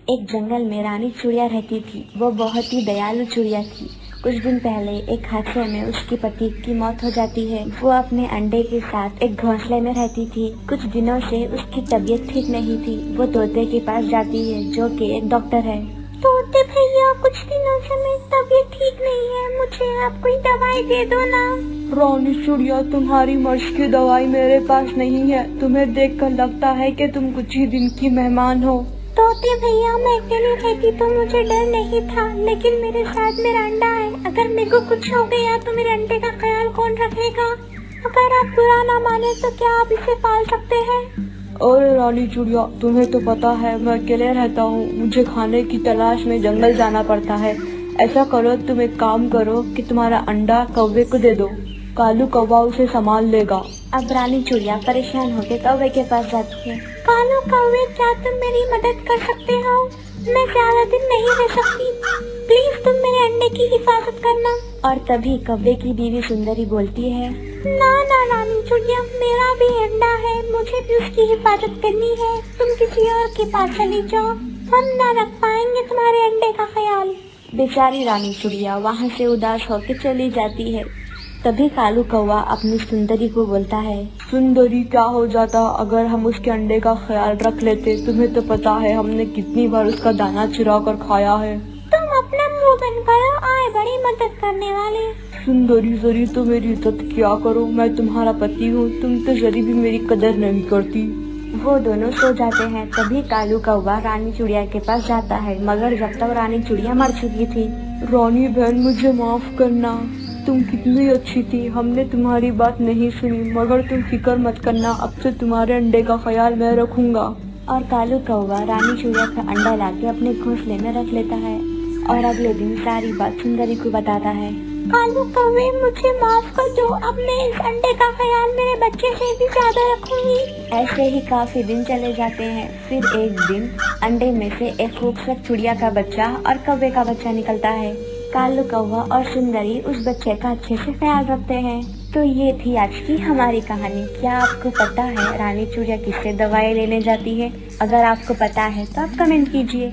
एक जंगल में रानी चिड़िया रहती थी। वो बहुत ही दयालु चिड़िया थी। कुछ दिन पहले एक हादसे में उसके पति की मौत हो जाती है। वो अपने अंडे के साथ एक घोंसले में रहती थी। कुछ दिनों से उसकी तबीयत ठीक नहीं थी। वो तोते के पास जाती है जो कि एक डॉक्टर है। तोते भैया, कुछ दिनों से मेरी तबीयत ठीक नहीं है, मुझे आप कोई दवाई दे दो ना। रानी चिड़िया, तुम्हारी मर्ज की दवाई मेरे पास नहीं है। तुम्हें देखकर लगता है कि तुम कुछ ही दिन की मेहमान हो। तोते भैया, मैं अकेली रहती तो मुझे डर नहीं था, लेकिन मेरे साथ मेरा अंडा है। अगर मेरे को कुछ हो गया तो मेरे अंडे का ख्याल कौन रखेगा? अगर आप बुरा ना माने तो क्या आप इसे पाल सकते हैं? और रानी चिड़िया, तुम्हें तो पता है मैं अकेले रहता हूँ। मुझे खाने की तलाश में जंगल जाना पड़ता है। ऐसा करो, तुम एक काम करो कि तुम्हारा अंडा कौवे को दे दो। कालू कौवा उसे संभाल लेगा। अब रानी चिड़िया परेशान होकर कौवे के पास जाती है। कालू कौवे, क्या तुम मेरी मदद कर सकते हो? मैं ज्यादा दिन नहीं रह सकती, प्लीज तुम मेरे अंडे की हिफाजत करना। और तभी कौवे की बीवी सुंदरी बोलती है, ना ना रानी चिड़िया, मेरा भी अंडा है, मुझे भी उसकी हिफाजत करनी है। तुम किसी और के पास चली जाओ, हम ना रख पाएंगे तुम्हारे अंडे का ख्याल। बेचारी रानी चिड़िया वहाँ से उदास होकर चली जाती है। तभी कालू कौवा अपनी सुंदरी को बोलता है, सुंदरी, क्या हो जाता अगर हम उसके अंडे का ख्याल रख लेते? तुम्हें तो पता है हमने कितनी बार उसका दाना चुरा कर खाया है। तुम अपना मुंह बंद करो, आए बड़ी मदद करने वाले। सुंदरी, जरी तो मेरी इज्जत क्या करो, मैं तुम्हारा पति हूँ, तुम तो जरी भी मेरी कदर नहीं करती। वो दोनों सो जाते हैं। तभी कालू कौवा रानी चिड़िया के पास जाता है, मगर जब तक रानी चिड़िया मर चुकी थी। रानी बहन, मुझे माफ करना, तुम कितनी अच्छी थी। हमने तुम्हारी बात नहीं सुनी, मगर तुम फिक्र मत करना, अब से तुम्हारे अंडे का ख्याल मैं रखूंगा। और कालू कौवा रानी चिड़िया का अंडा लाके अपने घोंसले में रख लेता है और अगले दिन सारी बात सुंदरी को बताता है। कालू कौवे, मुझे माफ कर दो, अब मैं इस अंडे का ख्याल मेरे बच्चे से भी ज्यादा रखूंगी। ऐसे ही काफी दिन चले जाते हैं। फिर एक दिन अंडे में से एक खूबसूरत चिड़िया का बच्चा और कौवे का बच्चा निकलता है। कालू कौवा और सुंदरी उस बच्चे का अच्छे से ख्याल रखते हैं। तो ये थी आज की हमारी कहानी। क्या आपको पता है रानी चिड़िया किससे दवाई लेने जाती है? अगर आपको पता है तो आप कमेंट कीजिए।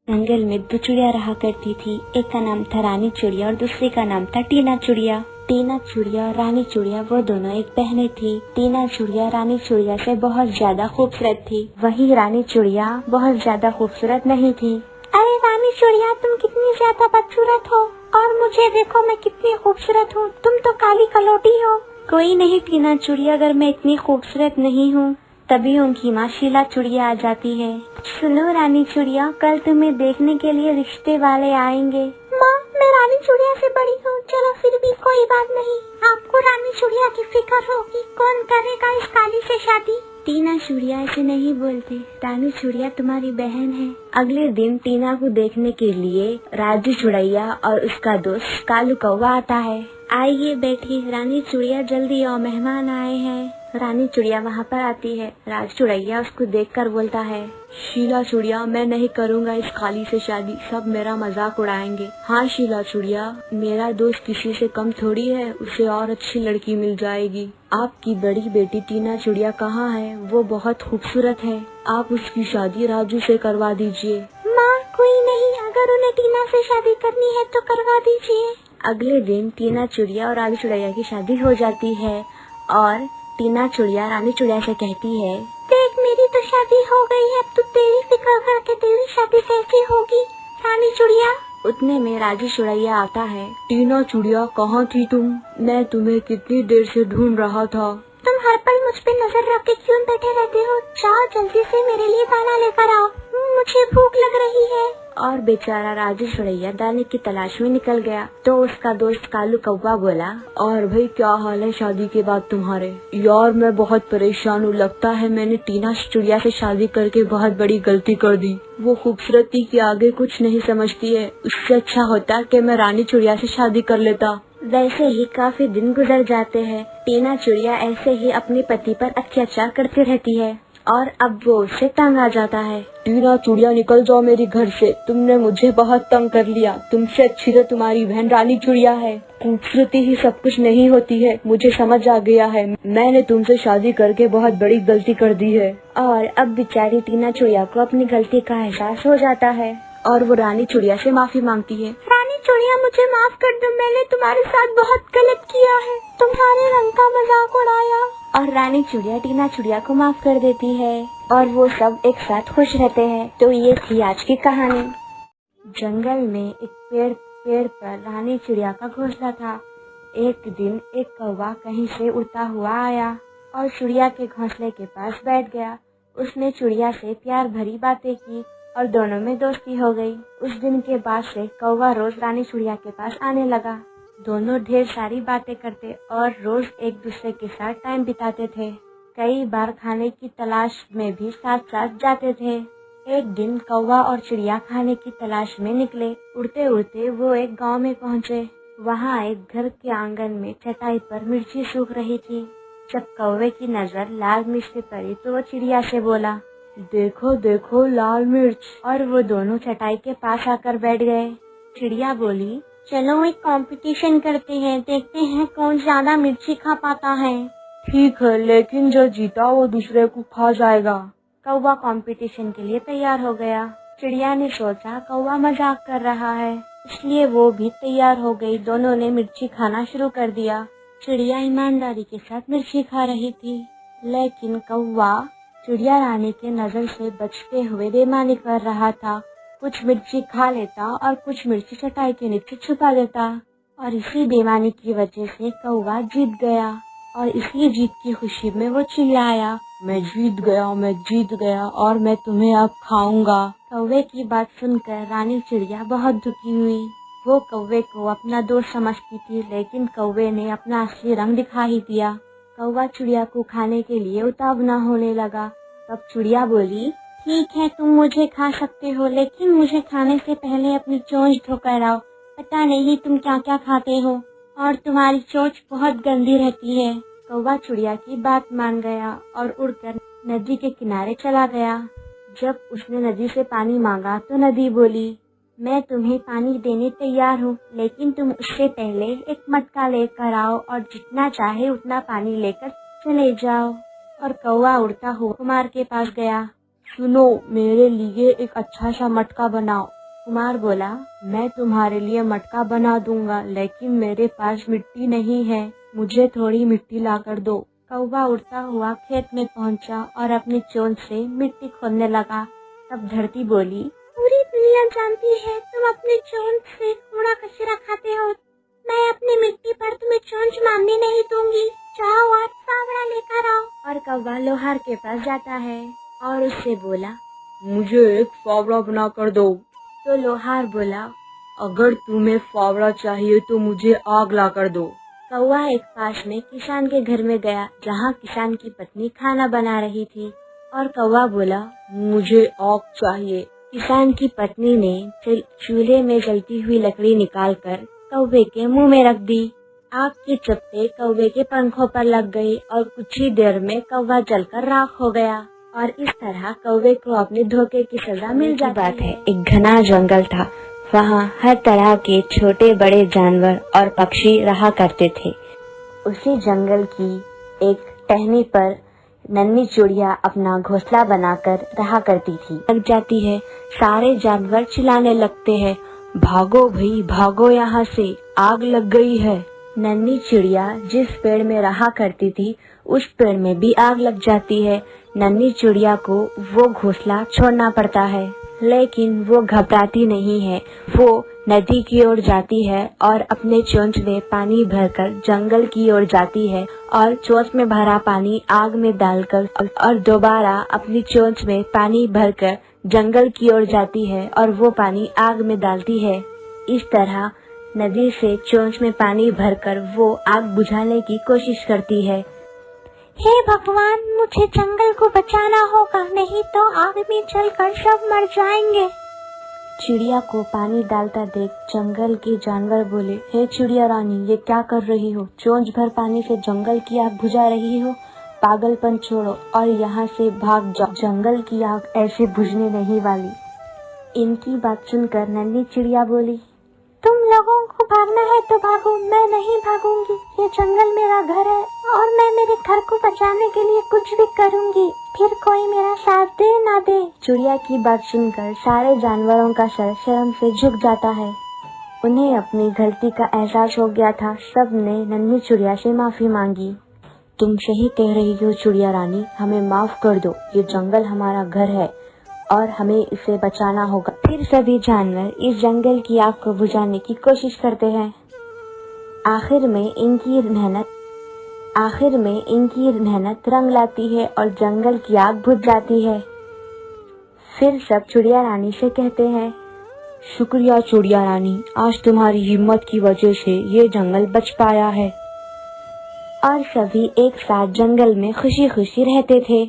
जंगल में दो चिड़िया रहा करती थी। एक का नाम था रानी चिड़िया और दूसरे का नाम था टीना चिड़िया। टीना चिड़िया और रानी चिड़िया वो दोनों एक बहनें थी। टीना चिड़िया रानी चिड़िया से बहुत ज्यादा खूबसूरत थी, वहीं रानी चिड़िया बहुत ज्यादा खूबसूरत नहीं थी। अरे रानी चिड़िया, तुम कितनी ज्यादा बदसूरत हो, और मुझे देखो मैं कितनी खूबसूरत हूँ, तुम तो काली कलौटी हो। कोई नहीं टीना चिड़िया, अगर मैं इतनी खूबसूरत नहीं हूँ। तभी उनकी माँ शीला चिड़िया आ जाती है। सुनो रानी चिड़िया, कल तुम्हें देखने के लिए रिश्ते वाले आएंगे। माँ, मैं रानी चिड़िया से बड़ी हूँ, चलो फिर भी कोई बात नहीं। आपको रानी चिड़िया की फिक्र होगी, कौन करेगा इस काली से शादी? टीना चिड़िया ऐसे नहीं बोलती, रानी चिड़िया तुम्हारी बहन है। अगले दिन टीना को देखने के लिए राजू चिड़िया और उसका दोस्त कालू कौवा आता है। आइए बैठिए रानी चिड़िया, जल्दी आओ, मेहमान आए हैं। रानी चिड़िया वहाँ पर आती है। राजू चिड़िया उसको देखकर बोलता है, शीला चिड़िया, मैं नहीं करूँगा इस काली से शादी, सब मेरा मजाक उड़ाएंगे। हाँ शीला चिड़िया, मेरा दोस्त किसी से कम थोड़ी है, उसे और अच्छी लड़की मिल जाएगी। आपकी बड़ी बेटी टीना चिड़िया कहाँ है? वो बहुत खूबसूरत है, आप उसकी शादी राजू से करवा दीजिए। माँ, कोई नहीं, अगर उन्हें टीना से शादी करनी है तो करवा दीजिए। अगले दिन टीना चिड़िया और राजू चिड़िया की शादी हो जाती है और टीना चिड़िया रानी चिड़िया से कहती है, देख मेरी तो शादी हो गई है, अब तो तेरी फिक्र करके तेरी शादी कैसे होगी रानी चिड़िया? उतने में राजू चिड़िया आता है। टीना चिड़िया, कहाँ थी तुम? मैं तुम्हें कितनी देर से ढूंढ रहा था। तुम हर पल मुझ पे नजर रख के क्यों बैठे रहते हो? जाओ जल्दी से मेरे लिए दाना लेकर आओ, मुझे भूख लग रही है। और बेचारा राजू चिड़िया दाने की तलाश में निकल गया। तो उसका दोस्त कालू कौवा बोला, और भाई क्या हाल है शादी के बाद तुम्हारे? यार मैं बहुत परेशान हूँ, लगता है मैंने टीना चिड़िया से शादी करके बहुत बड़ी गलती कर दी। वो खूबसूरती के आगे कुछ नहीं समझती है, उससे अच्छा होता कि मैं रानी चिड़िया से शादी कर लेता। वैसे ही काफी दिन गुजर जाते हैं। टीना चिड़िया ऐसे ही अपने पति पर अत्याचार करती रहती है। और अब वो उससे तंग आ जाता है। टीना चुड़िया निकल जाओ मेरी घर से, तुमने मुझे बहुत तंग कर लिया। तुमसे अच्छी तो तुम्हारी बहन रानी चुड़िया है। खूबसूरती ही सब कुछ नहीं होती है, मुझे समझ आ गया है। मैंने तुमसे शादी करके बहुत बड़ी गलती कर दी है। और अब बेचारी टीना चुड़िया को अपनी गलती का एहसास हो जाता है और वो रानी चुड़िया से माफी मांगती है। रानी चुड़िया मुझे माफ कर दो, मैंने तुम्हारे साथ बहुत गलत किया है, तुम्हारे रंग का मजाक उड़ाया। और रानी चुड़िया टीना चुड़िया को माफ कर देती है और वो सब एक साथ खुश रहते हैं। तो ये थी आज की कहानी। जंगल में एक पेड़ पर रानी चिड़िया का घोंसला था। एक दिन एक कौवा कहीं से उड़ता हुआ आया और चिड़िया के घोंसले के पास बैठ गया। उसने चिड़िया से प्यार भरी बातें की और दोनों में दोस्ती हो गई। उस दिन के बाद से कौवा रोज रानी चिड़िया के पास आने लगा। दोनों ढेर सारी बातें करते और रोज एक दूसरे के साथ टाइम बिताते थे। कई बार खाने की तलाश में भी साथ साथ जाते थे। एक दिन कौवा और चिड़िया खाने की तलाश में निकले। उड़ते उड़ते वो एक गांव में पहुंचे। वहां एक घर के आंगन में चटाई पर मिर्ची सूख रही थी। जब कौवे की नजर लाल मिर्च पे पड़ी तो वो चिड़िया से बोला, देखो देखो लाल मिर्च। और वो दोनों चटाई के पास आकर बैठ गए। चिड़िया बोली, चलो एक कंपटीशन करते हैं, देखते हैं कौन ज्यादा मिर्ची खा पाता है। ठीक है, लेकिन जो जीता वो दूसरे को खा जाएगा। कौवा कंपटीशन के लिए तैयार हो गया। चिड़िया ने सोचा कौवा मजाक कर रहा है, इसलिए वो भी तैयार हो गई। दोनों ने मिर्ची खाना शुरू कर दिया। चिड़िया ईमानदारी के साथ मिर्ची खा रही थी, लेकिन कौवा चिड़िया रानी के नजर से बचते हुए बेईमानी कर रहा था। कुछ मिर्ची खा लेता और कुछ मिर्ची चटाई के नीचे छुपा देता और इसी बेईमानी की वजह से कौवा जीत गया। और इसी जीत की खुशी में वो चिल्लाया, मैं जीत गया और मैं तुम्हें अब खाऊंगा। कौवे की बात सुनकर रानी चिड़िया बहुत दुखी हुई। वो कौवे को अपना दोस्त समझती थी, लेकिन कौवे ने अपना असली रंग दिखा ही दिया। कौवा चिड़िया को खाने के लिए उतावला होने लगा। तब चिड़िया बोली, ठीक है तुम मुझे खा सकते हो, लेकिन मुझे खाने से पहले अपनी चोंच धोकर आओ। पता नहीं तुम क्या क्या खाते हो और तुम्हारी चोंच बहुत गंदी रहती है। कौवा चिड़िया की बात मान गया और उड़कर नदी के किनारे चला गया। जब उसने नदी से पानी मांगा तो नदी बोली, मैं तुम्हें पानी देने तैयार हूँ, लेकिन तुम उससे पहले एक मटका लेकर आओ और जितना चाहे उतना पानी लेकर चले जाओ। और कौवा उड़ता हुआ कुमार के पास गया। सुनो, मेरे लिए एक अच्छा सा मटका बनाओ। कुमार बोला, मैं तुम्हारे लिए मटका बना दूंगा, लेकिन मेरे पास मिट्टी नहीं है, मुझे थोड़ी मिट्टी ला कर दो। कौवा उड़ता हुआ खेत में पहुंचा और अपनी चोंच से मिट्टी खोदने लगा। तब धरती बोली, पूरी दुनिया जानती है तुम अपनी चोंच से कूड़ा कचरा खाते हो। मैं अपनी मिट्टी पर तुम्हें चोंच मारने नहीं दूंगी। जाओ और फावड़ा लेकर आओ। और कौवा लोहार के पास जाता है और उससे बोला, मुझे एक फावड़ा बना कर दो। तो लोहार बोला, अगर तुम्हें फावड़ा चाहिए तो मुझे आग ला कर दो। कौवा एक पास में किसान के घर में गया, जहाँ किसान की पत्नी खाना बना रही थी। और कौवा बोला, मुझे आग चाहिए। किसान की पत्नी ने चूल्हे में जलती हुई लकड़ी निकालकर कौवे के मुंह में रख दी। आग के चप्पे कौवे के पंखों पर लग गई और कुछ ही देर में कौवा जलकर राख हो गया। और इस तरह कौवे को अपने धोखे की सजा मिल जाती है। एक घना जंगल था, वहाँ हर तरह के छोटे बड़े जानवर और पक्षी रहा करते थे। उसी जंगल की एक टहनी पर नन्ही चिड़िया अपना घोंसला बनाकर रहा करती थी। लग जाती है, सारे जानवर चिल्लाने लगते हैं, भागो भाई भागो यहाँ से, आग लग गई है। नन्ही चिड़िया जिस पेड़ में रहा करती थी उस पेड़ में भी आग लग जाती है। नन्ही चिड़िया को वो घोंसला छोड़ना पड़ता है, लेकिन वो घबराती नहीं है। वो नदी की ओर जाती है और अपने चोंच में पानी भरकर जंगल की ओर जाती है और चोंच में भरा पानी आग में डालकर और दोबारा अपनी चोंच में पानी भरकर जंगल की ओर जाती है और वो पानी आग में डालती है। इस तरह नदी से चोंच में पानी भरकर वो आग बुझाने की कोशिश करती है। हे भगवान, मुझे जंगल को बचाना होगा, नहीं तो आग में जलकर सब मर जाएंगे। चिड़िया को पानी डालता देख जंगल के जानवर बोले, हे चिड़िया रानी, ये क्या कर रही हो? चोंच भर पानी से जंगल की आग बुझा रही हो। पागलपन छोड़ो और यहाँ से भाग जाओ, जंगल की आग ऐसे बुझने नहीं वाली। इनकी बात सुनकर नन्ही चिड़िया बोली, तुम लोगों को भागना है तो भागो, मैं नहीं भागूंगी। ये जंगल मेरा घर है और मैं मेरे घर को बचाने के लिए कुछ भी करूंगी, फिर कोई मेरा साथ दे ना दे। चिड़िया की बात सुनकर सारे जानवरों का सर शर्म से झुक जाता है। उन्हें अपनी गलती का एहसास हो गया था। सब ने नन्ही चिड़िया से माफी मांगी। तुम सही कह रही हो चिड़िया रानी, हमें माफ कर दो। ये जंगल हमारा घर है और हमें इसे बचाना होगा। फिर सभी जानवर इस जंगल की आग को बुझाने की कोशिश करते हैं। आखिर में इनकी मेहनत रंग लाती है और जंगल की आग बुझ जाती है। फिर सब चिड़िया रानी से कहते हैं, शुक्रिया चिड़िया रानी, आज तुम्हारी हिम्मत की वजह से ये जंगल बच पाया है। और सभी एक साथ जंगल में खुशी खुशी रहते थे।